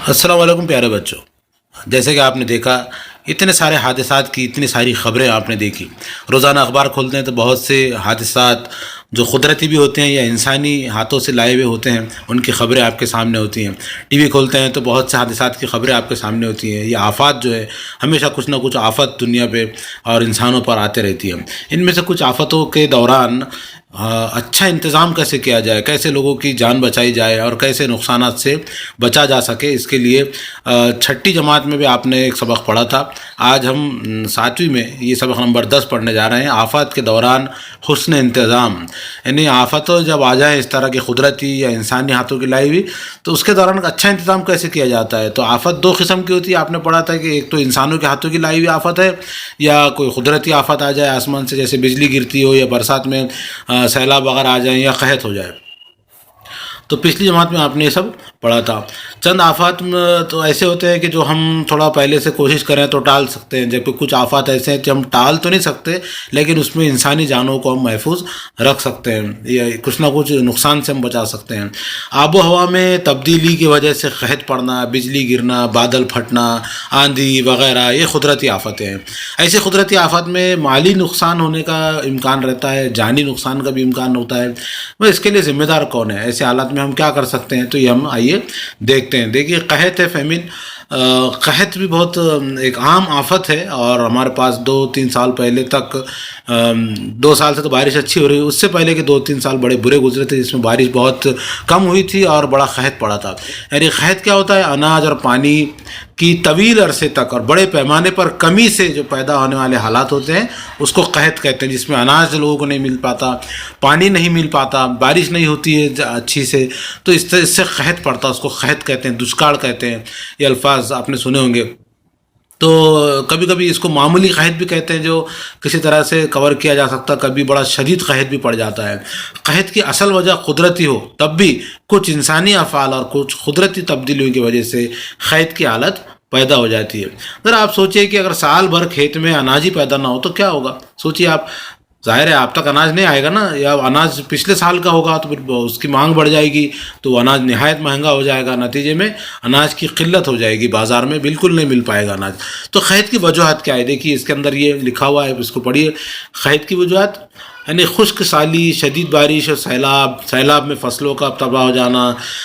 السلام علیکم پیارے بچوں. جیسے کہ آپ نے دیکھا اتنے سارے حادثات کی اتنی ساری خبریں آپ نے دیکھی. روزانہ اخبار کھولتے ہیں تو بہت سے حادثات جو قدرتی بھی ہوتے ہیں یا انسانی ہاتھوں سے لائے ہوئے ہوتے ہیں ان کی خبریں آپ کے سامنے ہوتی ہیں. ٹی وی کھولتے ہیں تو بہت سے حادثات کی خبریں آپ کے سامنے ہوتی ہیں. یہ آفات جو ہے ہمیشہ کچھ نہ کچھ آفت دنیا پہ اور انسانوں پر آتے رہتی ہے. ان میں سے کچھ آفتوں کے دوران اچھا انتظام کیسے کیا جائے، کیسے لوگوں کی جان بچائی جائے اور کیسے نقصانات سے بچا جا سکے، اس کے لیے چھٹی جماعت میں بھی آپ نے ایک سبق پڑھا تھا. آج ہم ساتویں میں یہ سبق نمبر 10 پڑھنے جا رہے ہیں. آفات کے دوران حسن انتظام. یعنی آفتوں جب آ جائیں اس طرح کی قدرتی یا انسانی ہاتھوں کی لائی ہوئی تو اس کے دوران اچھا انتظام کیسے کیا جاتا ہے. تو آفت دو قسم کی ہوتی ہے. آپ نے پڑھا تھا کہ ایک تو انسانوں کے ہاتھوں کی لائی ہوئی آفت ہے، یا کوئی قدرتی آفت آ جائے آسمان سے، جیسے بجلی گرتی ہو یا برسات میں سیلاب وغیرہ آ جائیں یا قحط ہو جائے. تو پچھلی جماعت میں آپ نے یہ سب پڑھا تھا. چند آفات تو ایسے ہوتے ہیں کہ جو ہم تھوڑا پہلے سے کوشش کریں تو ٹال سکتے ہیں، جبکہ کچھ آفات ایسے ہیں کہ ہم ٹال تو نہیں سکتے لیکن اس میں انسانی جانوں کو ہم محفوظ رکھ سکتے ہیں یا کچھ نہ کچھ نقصان سے ہم بچا سکتے ہیں. آب و ہوا میں تبدیلی کی وجہ سے قحط پڑنا، بجلی گرنا، بادل پھٹنا، آندھی وغیرہ یہ قدرتی آفتیں ہیں. ایسی قدرتی آفات میں مالی نقصان ہونے کا امکان رہتا ہے، جانی نقصان کا بھی امکان ہوتا ہے. اس کے لیے ذمہ دار کون ہے؟ ایسے حالات میں ہم کیا کر سکتے ہیں؟ تو یہ ہم آئیے دیکھتے ہیں. دیکھیے قحط ہے، فیمن. قحط بھی بہت ایک عام آفت ہے اور ہمارے پاس 2-3 سال پہلے تک 2 سال سے تو بارش اچھی ہو رہی ہے، اس سے پہلے کے 2-3 سال بڑے برے گزرے تھے جس میں بارش بہت کم ہوئی تھی اور بڑا قحط پڑا تھا. یعنی قحط کیا ہوتا ہے؟ اناج اور پانی کی طویل عرصے تک اور بڑے پیمانے پر کمی سے جو پیدا ہونے والے حالات ہوتے ہیں اس کو قحط کہتے ہیں، جس میں اناج لوگوں کو نہیں مل پاتا، پانی نہیں مل پاتا، بارش نہیں ہوتی ہے اچھی سے، تو اس سے قحط پڑتا ہے. اس کو قحط کہتے ہیں، دشکاڑ کہتے ہیں. یہ الفاظ آپ نے سنے ہوں گے. تو کبھی کبھی اس کو معمولی قحط بھی کہتے ہیں جو کسی طرح سے کور کیا جا سکتا، کبھی بڑا شدید قحط بھی پڑ جاتا ہے. قحط کی اصل وجہ قدرتی ہو تب بھی کچھ انسانی افعال اور کچھ قدرتی تبدیلیوں کی وجہ سے قحط کی حالت پیدا ہو جاتی ہے. ذرا آپ سوچئے کہ اگر سال بھر کھیت میں اناج ہی پیدا نہ ہو تو کیا ہوگا؟ سوچئے آپ. ظاہر ہے آپ تک اناج نہیں آئے گا نا، یا اناج پچھلے سال کا ہوگا تو پھر اس کی مانگ بڑھ جائے گی تو اناج نہایت مہنگا ہو جائے گا. نتیجے میں اناج کی قلت ہو جائے گی، بازار میں بالکل نہیں مل پائے گا اناج. تو قحط کی وجوہات کیا ہے؟ دیکھیے اس کے اندر یہ لکھا ہوا ہے، اس کو پڑھیے. قحط کی وجوہات یعنی خشک سالی، شدید بارش اور سیلاب میں فصلوں کا تباہ ہو جانا،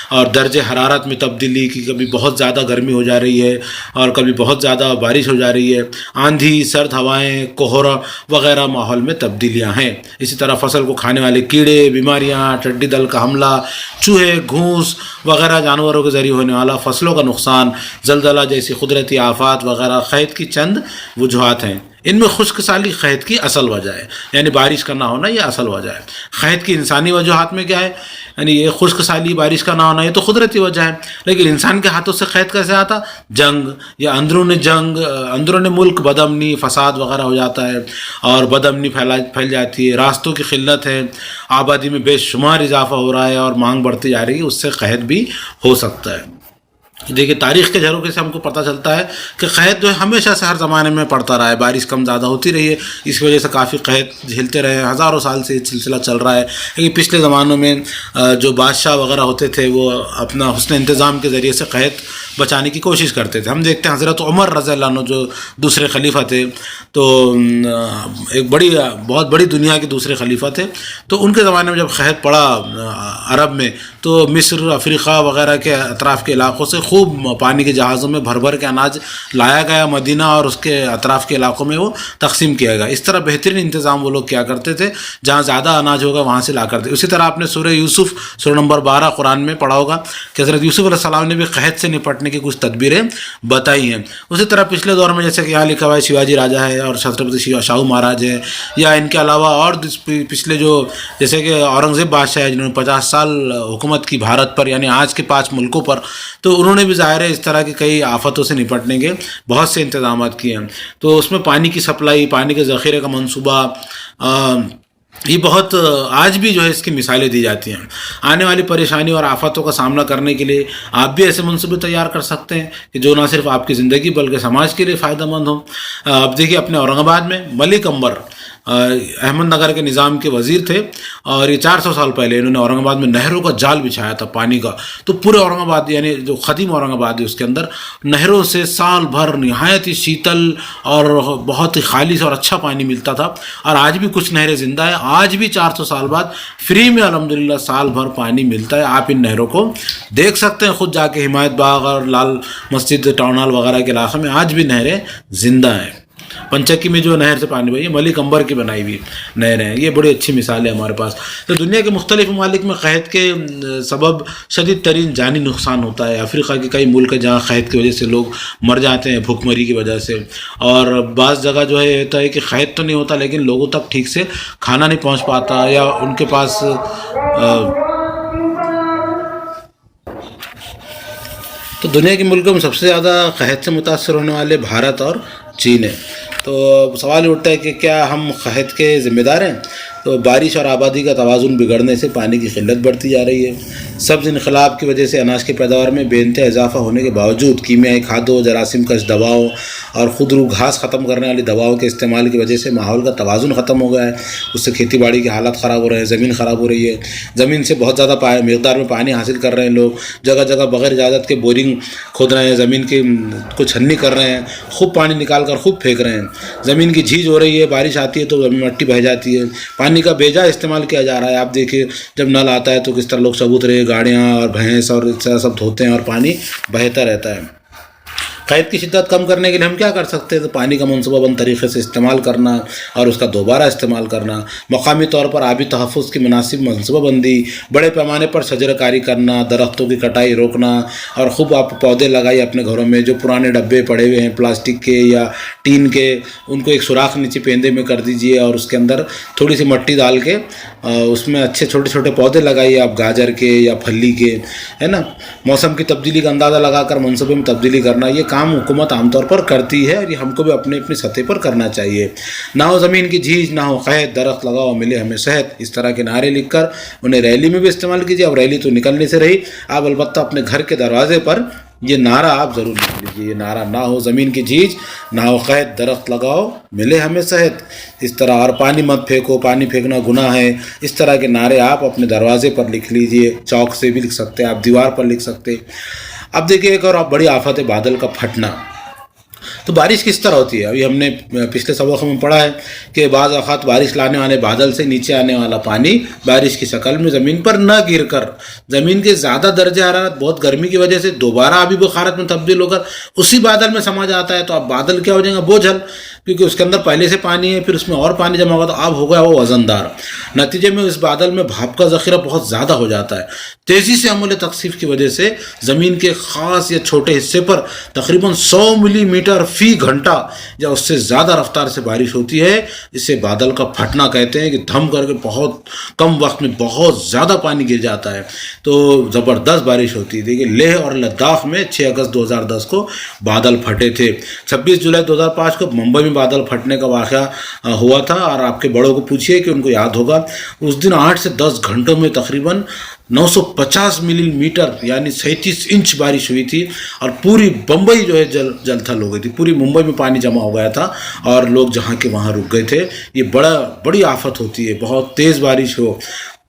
اور درجہ حرارت میں تبدیلی کی، کبھی بہت زیادہ گرمی ہو جا رہی ہے اور کبھی بہت زیادہ بارش ہو جا رہی ہے. آندھی، سرد ہوائیں، کوہرا وغیرہ ماحول میں تبدیلیاں ہیں. اسی طرح فصل کو کھانے والے کیڑے، بیماریاں، ٹڈی دل کا حملہ، چوہے، گھونس وغیرہ جانوروں کے ذریعے ہونے والا فصلوں کا نقصان، زلزلہ جیسی قدرتی آفات وغیرہ قحط کی چند وجوہات ہیں. ان میں خشک سالی قحط کی اصل وجہ ہے، یعنی بارش کا نہ ہونا یہ اصل وجہ ہے. قحط کی انسانی وجوہات میں کیا ہے؟ یعنی یہ خشک سالی، بارش کا نہ ہونا یہ تو قدرتی وجہ ہے، لیکن انسان کے ہاتھوں سے قحط کیسے آتا؟ جنگ یا اندرون ملک بد امنی، فساد وغیرہ ہو جاتا ہے اور بد امنی پھیل جاتی ہے. راستوں کی قلت ہے، آبادی میں بے شمار اضافہ ہو رہا ہے اور مانگ بڑھتی جا رہی ہے، اس سے قحط بھی ہو سکتا ہے. دیکھیے تاریخ کے جھروکے سے ہم کو پتہ چلتا ہے کہ قحط جو ہے ہمیشہ سے ہر زمانے میں پڑتا رہا ہے. بارش کم زیادہ ہوتی رہی ہے، اس وجہ سے کافی قحط جھیلتے رہے ہیں. ہزاروں سال سے یہ سلسلہ چل رہا ہے. لیکن پچھلے زمانوں میں جو بادشاہ وغیرہ ہوتے تھے وہ اپنا حسن انتظام کے ذریعے سے قحط بچانے کی کوشش کرتے تھے. ہم دیکھتے ہیں حضرت عمر رضی اللہ عنہ جو دوسرے خلیفہ تھے، تو ایک بہت بڑی دنیا کے دوسرے خلیفہ تھے. تو ان کے زمانے میں جب قحط پڑا عرب میں تو مصر، افریقہ وغیرہ کے اطراف کے علاقوں سے خوب پانی کے جہازوں میں بھر کے اناج لایا گیا مدینہ اور اس کے اطراف کے علاقوں میں وہ تقسیم کیا گیا. اس طرح بہترین انتظام وہ لوگ کیا کرتے تھے، جہاں زیادہ اناج ہوگا وہاں سے لا کرتے. اسی طرح آپ نے سورہ یوسف سورہ نمبر 12 قرآن میں پڑھا ہوگا کہ حضرت یوسف علیہ السلام نے بھی قحط سے نپٹنے کی کچھ تدبیریں بتائی ہیں. اسی طرح پچھلے دور میں جیسے کہ یہاں لکھا ہوا ہے شیواجی راجا ہے اور چھترپتی شاہو مہاراج ہے، یا ان کے علاوہ اور پچھلے جو جیسے کہ اورنگزیب بادشاہ ہے جنہوں نے 50 سال حکومت کی بھارت پر، یعنی آج کے 5 ملکوں پر. تو انہوں نے بھی ظاہر ہے اس طرح کی کئی آفتوں سے نپٹنے کے بہت سے انتظامات کیے ہیں. تو اس میں پانی کی سپلائی، پانی کے ذخیرے کا منصوبہ، یہ بہت آج بھی جو ہے اس کی مثالیں دی جاتی ہیں. آنے والی پریشانی اور آفتوں کا سامنا کرنے کے لیے آپ بھی ایسے منصوبے تیار کر سکتے ہیں کہ جو نہ صرف آپ کی زندگی بلکہ سماج کے لیے فائدہ مند ہوں. اب دیکھیے اپنے اورنگ آباد میں ملک امبر احمد نگر کے نظام کے وزیر تھے، اور یہ 400 سال پہلے انہوں نے اورنگ آباد میں نہروں کا جال بچھایا تھا پانی کا. تو پورے اورنگ آباد یعنی جو قدیم اورنگ آباد ہے اس کے اندر نہروں سے سال بھر نہایت ہی شیتل اور بہت ہی خالص اور اچھا پانی ملتا تھا. اور آج بھی کچھ نہریں زندہ ہیں، آج بھی 400 سال بعد فری میں الحمدللہ سال بھر پانی ملتا ہے. آپ ان نہروں کو دیکھ سکتے ہیں خود جا کے، حمایت باغ اور لال مسجد ٹاؤن ہال وغیرہ کے علاقے میں آج بھی نہریں زندہ ہیں. پنچکی میں جو نہر سے پانی بھائی ملک امبر کی بنائی ہوئی نہریں ہیں، یہ بڑی اچھی مثال ہے ہمارے پاس. تو دنیا کے مختلف ممالک میں قحط کے سبب شدید ترین جانی نقصان ہوتا ہے. افریقہ کے کئی ملک ہیں جہاں قحط کی وجہ سے لوگ مر جاتے ہیں بھوک مری کی وجہ سے. اور بعض جگہ جو ہے ہوتا ہے کہ قحط تو نہیں ہوتا لیکن لوگوں تک ٹھیک سے کھانا نہیں پہنچ پاتا، یا ان کے پاس تو دنیا کے ملکوں میں سب سے زیادہ قحط سے متاثر ہونے والے بھارت اور چین ہے. تو سوال اٹھتا ہے کہ کیا ہم قحط کے ذمہ دار ہیں؟ تو بارش اور آبادی کا توازن بگڑنے سے پانی کی قلت بڑھتی جا رہی ہے. سبز انقلاب کی وجہ سے اناج کی پیداوار میں بے انتہا اضافہ ہونے کے باوجود کیمیائی کھادوں، جراثیم کش دواؤں اور خودرو گھاس ختم کرنے والی دواؤں کے استعمال کی وجہ سے ماحول کا توازن ختم ہو گیا ہے. اس سے کھیتی باڑی کی حالت خراب ہو رہے ہیں، زمین خراب ہو رہی ہے. زمین سے بہت زیادہ مقدار میں پانی حاصل کر رہے ہیں لوگ، جگہ جگہ بغیر اجازت کے بورنگ کھود رہے ہیں، زمین کی کو چھننی کر رہے ہیں، خوب پانی نکال کر خوب پھینک رہے ہیں. زمین کی جھیج ہو رہی ہے، بارش آتی ہے تو زمین مٹی بہہ جاتی ہے. پانی کا بے جا استعمال کیا جا رہا ہے. آپ دیکھیے جب نل آتا ہے تو کس طرح لوگ چبوترے، گاڑیاں اور بھینس اور اس طرح سب دھوتے ہیں اور پانی بہتا رہتا ہے. قحط کی شدت کم کرنے کے لیے ہم کیا کر سکتے ہیں؟ تو پانی کا منصوبہ بند طریقے سے استعمال کرنا اور اس کا دوبارہ استعمال کرنا، مقامی طور پر آبی تحفظ کی مناسب منصوبہ بندی، بڑے پیمانے پر شجرہ کاری کرنا، درختوں کی کٹائی روکنا، اور خوب آپ پودے لگائیے اپنے گھروں میں. جو پرانے ڈبے پڑے ہوئے ہیں پلاسٹک کے یا ٹین کے، ان کو ایک سوراخ نیچے پیندے میں کر دیجئے اور اس کے اندر تھوڑی سی مٹی ڈال کے اس میں اچھے چھوٹے چھوٹے پودے لگائیے آپ، گاجر کے یا پھلی کے، ہے نا. موسم کی تبدیلی کا اندازہ لگا کر منصوبے میں تبدیلی کرنا، یہ کام حکومت عام طور پر کرتی ہے اور یہ ہم کو بھی اپنی سطح پر کرنا چاہیے. نہ ہو زمین کی جھیج، نہ ہو قحط، درخت لگاؤ ملے ہمیں صحت، اس طرح کے نعرے لکھ کر انہیں ریلی میں بھی استعمال کیجیے. اب ریلی تو نکلنے سے رہی، آپ البتہ اپنے گھر کے دروازے پر یہ نعرہ آپ ضرور لکھ لیجیے. یہ نعرہ، نہ ہو زمین کی جھیج، نہ ہو قحط، درخت لگاؤ ملے ہمیں صحت، اس طرح. اور پانی مت پھینکو، پانی پھینکنا گناہ ہے، اس طرح کے نعرے آپ اپنے دروازے پر لکھ لیجیے. چاک سے بھی لکھ سکتے ہیں آپ، دیوار پر لکھ سکتے. اب دیکھیے ایک اور بڑی آفت ہے بادل کا پھٹنا. تو بارش کس طرح ہوتی ہے؟ ابھی ہم نے پچھلے سبق میں پڑھا ہے کہ بعض اوقات بارش لانے والے بادل سے نیچے آنے والا پانی بارش کی شکل میں زمین پر نہ گر کر زمین کے زیادہ درجہ حرارت، بہت گرمی کی وجہ سے دوبارہ آبی بخارات میں تبدیل ہو کر اسی بادل میں سما جاتا ہے. تو اب بادل کیا ہو جائیں گا؟ بوجھل، کیونکہ اس کے اندر پہلے سے پانی ہے، پھر اس میں اور پانی جمع ہوگا تو اب ہو گیا وہ وزندار. نتیجے میں اس بادل میں بھاپ کا ذخیرہ بہت زیادہ ہو جاتا ہے. تیزی سے عمل تخسیف کی وجہ سے زمین کے خاص یا چھوٹے حصے پر تقریباً 100 ملی میٹر فی گھنٹہ یا اس سے زیادہ رفتار سے بارش ہوتی ہے. اسے بادل کا پھٹنا کہتے ہیں کہ دھم کر کے بہت کم وقت میں بہت زیادہ پانی گر جاتا ہے. تو زبردست بارش ہوتی ہے. دیکھیے لیہ اور لداخ میں 6 اگست 2010 کو بادل پھٹے تھے. 26 جولائی 2005 کو ممبئی میں بادل پھٹنے کا واقعہ ہوا تھا، اور آپ کے بڑوں کو پوچھئے کہ ان کو یاد ہوگا. اس دن 8 سے 10 گھنٹوں میں تقریباً 950 ملی میٹر یعنی 37 انچ بارش ہوئی تھی، اور پوری بمبئی جو ہے جل تھل ہو گئی تھی. پوری ممبئی میں پانی جمع ہو گیا تھا اور لوگ جہاں کے وہاں رک گئے تھے. یہ بڑی آفت ہوتی ہے، بہت تیز بارش ہو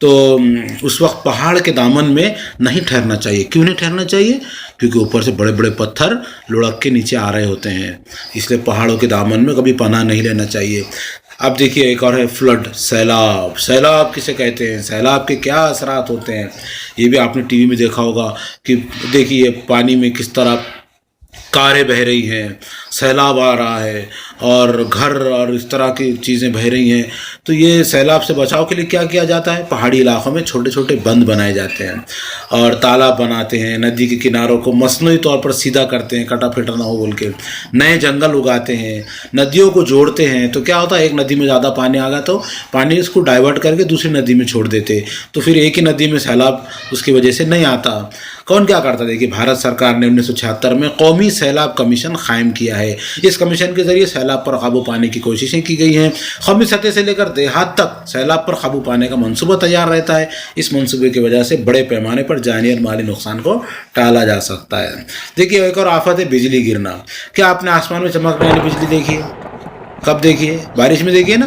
تو اس وقت پہاڑ کے دامن میں نہیں ٹھہرنا چاہیے. کیوں نہیں ٹھہرنا چاہیے؟ کیونکہ اوپر سے بڑے بڑے پتھر لڑک کے نیچے آ رہے ہوتے ہیں، اس لیے پہاڑوں کے دامن میں کبھی پناہ نہیں لینا چاہیے. اب دیکھیے ایک اور ہے فلڈ، سیلاب. سیلاب کسے کہتے ہیں؟ سیلاب کے کیا اثرات ہوتے ہیں؟ یہ بھی آپ نے ٹی وی میں دیکھا ہوگا کہ دیکھیے پانی میں کس طرح کاریں بہہ رہی ہیں، سیلاب آ رہا ہے اور گھر اور اس طرح کی چیزیں بہہ رہی ہیں. تو یہ سیلاب سے بچاؤ کے لیے کیا کیا جاتا ہے؟ پہاڑی علاقوں میں چھوٹے چھوٹے بند بنائے جاتے ہیں اور تالاب بناتے ہیں، ندی کے کناروں کو مصنوعی طور پر سیدھا کرتے ہیں، کٹا پھٹا نہ ہو بول کے، نئے جنگل اگاتے ہیں، ندیوں کو جوڑتے ہیں. تو کیا ہوتا ہے؟ ایک ندی میں زیادہ پانی آ گیا تو پانی اس کو ڈائیورٹ کر کے دوسری ندی میں چھوڑ دیتے، تو پھر ایک ہی ندی میں سیلاب اس کی وجہ سے نہیں آتا. کون کیا کرتا؟ دیکھیے بھارت سرکار نے 1976 میں قومی سیلاب کمیشن قائم کیا ہے. اس کمیشن کے ذریعے سیلاب پر قابو پانے کی کوششیں کی گئی ہیں. قومی سطح سے لے کر دیہات تک سیلاب پر قابو پانے کا منصوبہ تیار رہتا ہے. اس منصوبے کی وجہ سے بڑے پیمانے پر جانی اور مالی نقصان کو ٹالا جا سکتا ہے. دیکھیے ایک اور آفت ہے بجلی گرنا. کیا آپ نے آسمان میں چمکنے والی بجلی دیکھی ہے؟ کب دیکھی ہے؟ بارش میں دیکھیے نا،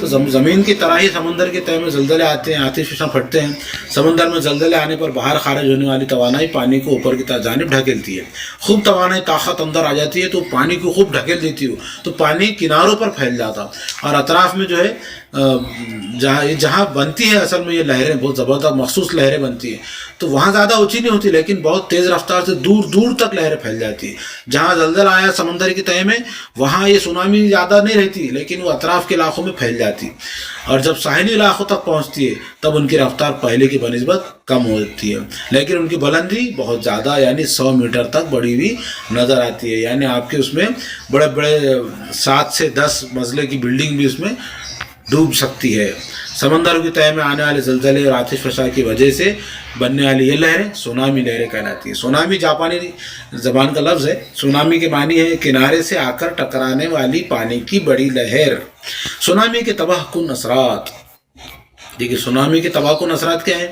تو زمین کی طرح ہی سمندر کے تہہ میں زلزلے آتے ہیں، آتش فشاں پھٹتے ہیں. سمندر میں زلزلے آنے پر باہر خارج ہونے والی توانائی پانی کو اوپر کی جانب ڈھکیلتی ہے. خوب توانائی طاقت اندر آ جاتی ہے تو پانی کو خوب ڈھکیل دیتی ہو تو پانی کناروں پر پھیل جاتا، اور اطراف میں جو ہے جہاں بنتی ہے اصل میں یہ لہریں بہت زبردست مخصوص لہریں بنتی ہیں، تو وہاں زیادہ اونچی نہیں ہوتی لیکن بہت تیز رفتار سے دور دور تک لہریں پھیل جاتی ہیں. جہاں زلزلہ آیا سمندر کی تہہ میں وہاں یہ سونامی زیادہ نہیں رہتی لیکن وہ اطراف کے علاقوں میں پھیل جاتی، اور جب ساحلی علاقوں تک پہنچتی ہے تب ان کی رفتار پہلے کی بنسبت کم ہوتی ہے لیکن ان کی بلندی بہت زیادہ یعنی 100 میٹر تک بڑی ہوئی نظر آتی ہے. یعنی آپ کے اس میں بڑے بڑے 7 سے 10 منزلے کی بلڈنگ بھی اس میں ڈوب سکتی ہے. سمندر کی تہہ میں آنے والے زلزلے اور آتش فشاں کی وجہ سے بننے والی یہ لہریں سونامی لہریں کہلاتی ہیں. سونامی جاپانی زبان کا لفظ ہے. سونامی کے معنی ہے کنارے سے آ کر ٹکرانے والی پانی کی بڑی لہر. سونامی کے تباہ کن اثرات. دیکھیے سونامی کے تباہ کن اثرات کیا ہیں؟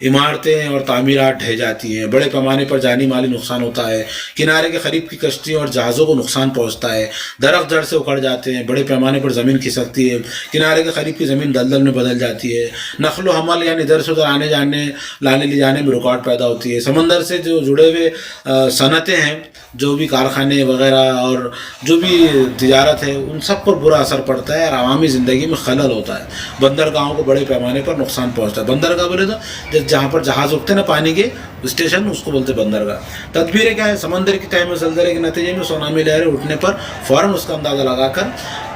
عمارتیں اور تعمیرات ڈھہ جاتی ہیں، بڑے پیمانے پر جانی مالی نقصان ہوتا ہے، کنارے کے قریب کی کشتیوں اور جہازوں کو نقصان پہنچتا ہے، درخت جڑ سے اکھڑ جاتے ہیں، بڑے پیمانے پر زمین کھسکتی ہے، کنارے کے قریب کی زمین دلدل میں بدل جاتی ہے، نقل و حمل یعنی ادھر سے ادھر آنے جانے لانے لے جانے میں رکاوٹ پیدا ہوتی ہے. سمندر سے جو جڑے ہوئے صنعتیں ہیں، جو بھی کارخانے وغیرہ اور جو بھی تجارت ہے ان سب پر برا اثر پڑتا ہے اور عوامی زندگی میں خلل ہوتا ہے. بندرگاہوں کو بڑے پیمانے پر نقصان پہنچتا ہے. بندرگاہ بولے تو جہاں پر جہاز رکتے ہیں نا پانی کے اسٹیشن، اس کو بولتے بندرگاہ. تدبیریں کیا ہے؟ سمندر کی تہہ میں زلزلے کے نتیجے میں سونامی لہریں اٹھنے پر فوراً اس کا اندازہ لگا کر،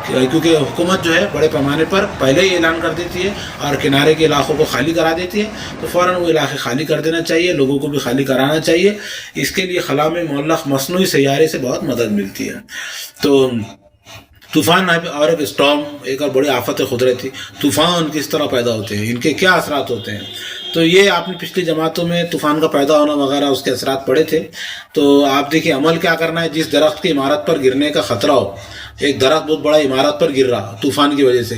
کیونکہ حکومت جو ہے بڑے پیمانے پر پہلے ہی اعلان کر دیتی ہے اور کنارے کے علاقوں کو خالی کرا دیتی ہے، تو فوراً وہ علاقے خالی کر دینا چاہیے، لوگوں کو بھی خالی کرانا چاہیے. اس کے لیے خلا میں معلق مصنوعی سیارے سے بہت مدد ملتی ہے. تو طوفان اور ایک اسٹارم ایک اور بڑی آفت قدرتی. طوفان کس طرح پیدا ہوتے ہیں، ان کے کیا اثرات ہوتے ہیں؟ تو یہ آپ نے پچھلی جماعتوں میں طوفان کا پیدا ہونا وغیرہ اس کے اثرات پڑے تھے. تو آپ دیکھیں عمل کیا کرنا ہے. جس درخت کی عمارت پر گرنے کا خطرہ ہو، ایک درخت بہت بڑا عمارت پر گر رہا طوفان کی وجہ سے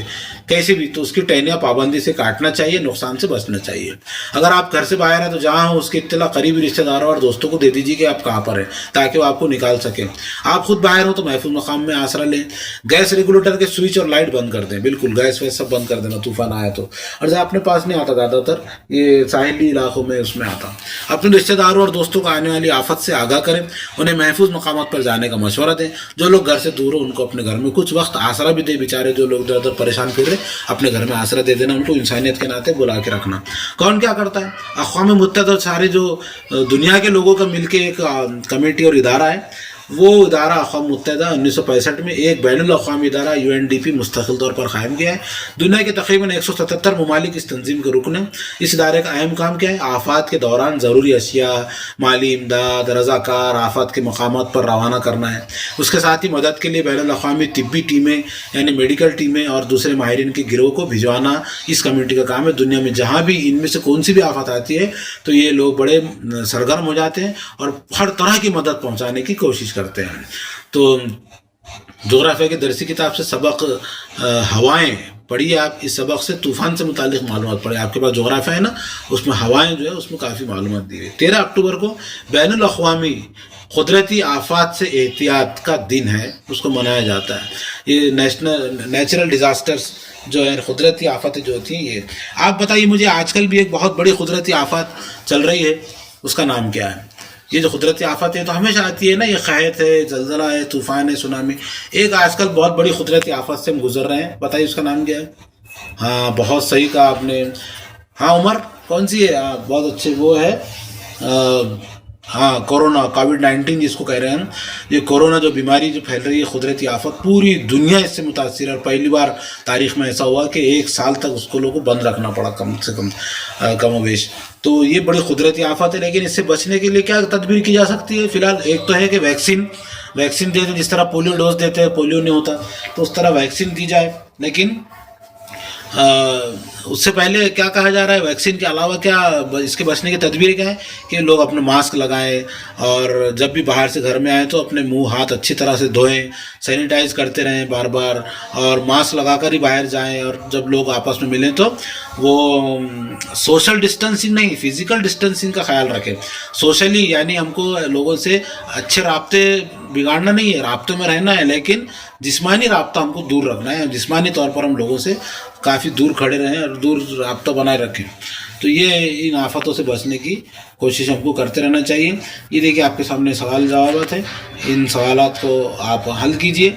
کیسے بھی، تو اس کی ٹہنیاں پابندی سے کاٹنا چاہیے، نقصان سے بچنا چاہیے. اگر آپ گھر سے باہر ہیں تو جہاں ہو اس کی اطلاع قریبی رشتہ داروں اور دوستوں کو دے دیجیے کہ آپ کہاں پر ہیں تاکہ وہ آپ کو نکال سکیں. آپ خود باہر ہو تو محفوظ مقام میں آسرا لیں. گیس ریگولیٹر کے سوئچ اور لائٹ بند کر دیں، بالکل گیس ویس سب بند کر دینا طوفان آیا تو. اور جب اپنے پاس نہیں آتا، زیادہ تر یہ ساحلی علاقوں میں اس میں آتا. اپنے رشتہ داروں اور دوستوں کو آنے والی آفت سے آگاہ کریں، انہیں محفوظ مقامات پر جانے کا مشورہ دیں. جو لوگ گھر سے دور ہو ان کو اپنے گھر میں کچھ وقت آسرا بھی دے. بیچارے جو لوگ ادھر ادھر پریشان پھر رہے اپنے گھر میں آسرا دے دینا، ان کو انسانیت کے ناطے بلا کے رکھنا. کون کیا کرتا ہے؟ اقوام متحدہ اور سارے جو دنیا کے لوگوں کا مل کے ایک کمیٹی اور ادارہ ہے. وہ ادارہ اقوام متحدہ 1965 میں ایک بین الاقوامی ادارہ UNDP مستقل طور پر قائم کیا ہے. دنیا کے تقریباً 177 ممالک اس تنظیم کے رکن ہیں. اس ادارے کا اہم کام کیا ہے؟ آفات کے دوران ضروری اشیاء، مالی امداد، رضاکار آفات کے مقامات پر روانہ کرنا ہے. اس کے ساتھ ہی مدد کے لیے بین الاقوامی طبی ٹیمیں یعنی میڈیکل ٹیمیں اور دوسرے ماہرین کے گروہ کو بھجوانا اس کمیٹی کا کام ہے. دنیا میں جہاں بھی ان میں سے کون سی بھی آفت آتی ہے تو یہ لوگ بڑے سرگرم ہو جاتے ہیں اور ہر طرح کی مدد پہنچانے کی کوشش کرتے ہیں. تو جغرافیہ کی درسی کتاب سے سبق ہوائیں پڑھیے آپ. اس سبق سے طوفان سے متعلق معلومات پڑھیں. آپ کے پاس جغرافیہ ہے نا، اس میں ہوائیں جو ہے اس میں کافی معلومات دی ہوئی. 13 اکتوبر کو بین الاقوامی قدرتی آفات سے احتیاط کا دن ہے، اس کو منایا جاتا ہے. یہ نیچرل ڈیزاسٹرز جو ہے قدرتی آفتیں جو ہوتی ہیں یہ. آپ بتائیے مجھے آج کل بھی ایک بہت بڑی قدرتی آفت چل رہی ہے، اس کا نام کیا ہے؟ یہ جو قدرتی آفت ہے تو ہمیشہ آتی ہے نا، یہ قحط ہے، زلزلہ ہے، طوفان ہے، سونامی. ایک آج کل بہت بڑی قدرتی آفت سے ہم گزر رہے ہیں، بتائیے اس کا نام کیا ہے؟ ہاں بہت صحیح کہا آپ نے. ہاں عمر کون سی ہے؟ بہت اچھے، وہ ہے ہاں کورونا، کووڈ-19 جس کو کہہ رہے ہیں. یہ کورونا جو بیماری جو پھیل رہی ہے قدرتی آفت، پوری دنیا اس سے متاثر ہے. اور پہلی بار تاریخ میں ایسا ہوا کہ 1 سال تک اس کو لوگوں کو بند رکھنا پڑا کم سے کم و بیش. تو یہ بڑی قدرتی آفت ہے. لیکن اس سے بچنے کے لیے کیا تدبیر کی جا سکتی ہے؟ فی الحال ایک تو ہے کہ ویکسین دے دیں. جس طرح پولیو ڈوز دیتے ہیں پولیو نہیں ہوتا تو اس طرح ویکسین دی جائے. لیکن اس سے پہلے کیا کہا جا رہا ہے؟ ویکسین کے علاوہ کیا اس کے بچنے کی تدبیر کیا ہے کہ لوگ اپنے ماسک لگائیں اور جب بھی باہر سے گھر میں آئیں تو اپنے منہ ہاتھ اچھی طرح سے دھوئیں، سینیٹائز کرتے رہیں بار بار، اور ماسک لگا کر ہی باہر جائیں. اور جب لوگ آپس میں ملیں تو وہ سوشل ڈسٹینسنگ نہیں، فزیکل ڈسٹینسنگ کا خیال رکھیں. سوشلی یعنی ہم کو لوگوں سے اچھے رابطے بگاڑنا نہیں ہے، رابطوں میں رہنا ہے، لیکن جسمانی رابطہ ہم کو دور رکھنا ہے، جسمانی طور پر ہم لوگوں سے کافی دور کھڑے رہیں اور دور رابطہ بنائے رکھیں. تو یہ ان آفتوں سے بچنے کی کوشش ہم کو کرتے رہنا چاہیے. یہ دیکھیے آپ کے سامنے سوال جوابات ہیں، ان سوالات کو آپ حل کیجئے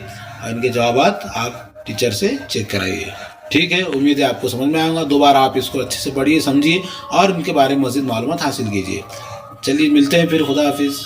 اور ان کے جوابات آپ ٹیچر سے چیک کرائیے. ٹھیک ہے، امید ہے آپ کو سمجھ میں آئے گا. دوبارہ آپ اس کو اچھے سے پڑھیے، سمجھیے اور ان کے بارے میں مزید معلومات حاصل کیجیے. چلیے ملتے ہیں پھر، خدا حافظ.